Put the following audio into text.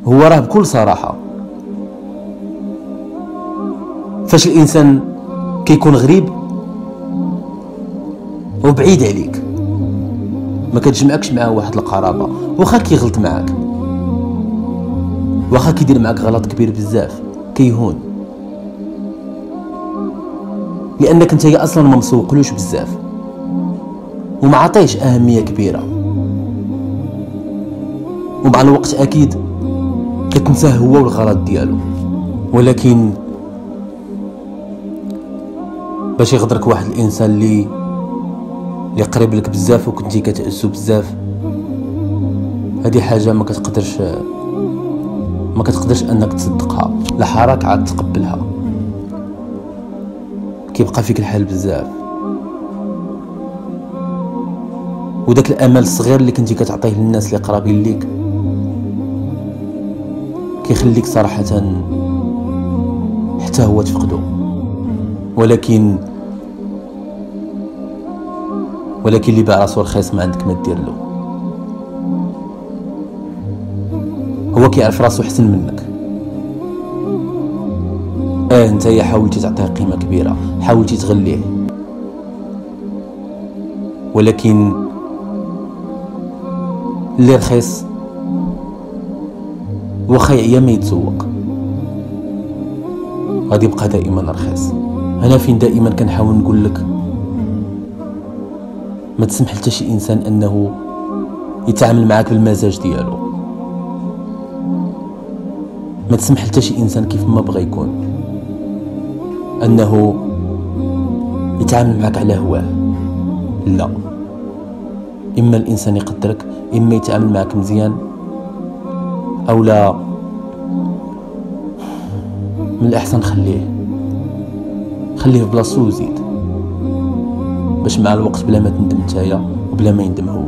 هو راه بكل صراحة فاش الانسان كيكون غريب وبعيد عليك ما كتجمعكش معاه واحد القرابة، واخا كيغلط معاك، واخا كيدير معاك غلط كبير بزاف كيهون، لانك انت اصلا ما مسوقلوش بزاف وما عطيش اهميه كبيره، ومع الوقت اكيد كتنساه هو والغلط ديالو. ولكن باش يغدرك واحد الانسان اللي قريب لك بزاف وكنتي كتعزو بزاف، هذه حاجه ما كتقدرش انك تصدقها، لا حراك عاد تقبلها، كيبقى فيك الحال بزاف. وداك الامل الصغير اللي كنتي كتعطيه للناس اللي قرابين ليك كيخليك صراحه حتى هو تفقدو. ولكن اللي باع راسو رخيص ما عندك ما دير له، هو كيعرف راسو احسن منك. نتايا حاولتي تعطيه قيمه كبيره، حاولتي تغليه، ولكن اللي رخيص واخا يعيا ما يتسوق غادي يبقى دائما رخيص. انا فين دائما كنحاول نقول لك ما تسمح لتا شي انسان انه يتعامل معاك بالمزاج ديالو، ما تسمح لتا شي انسان كيف ما بغى يكون انه يتعامل معاك على هواه. لا، اما الانسان يقدرك، اما يتعامل معاك مزيان، او لا من الاحسن خليه في بلاصتو وزيد، باش مع الوقت بلا ما تندم نتايا وبلا ما يندم هو.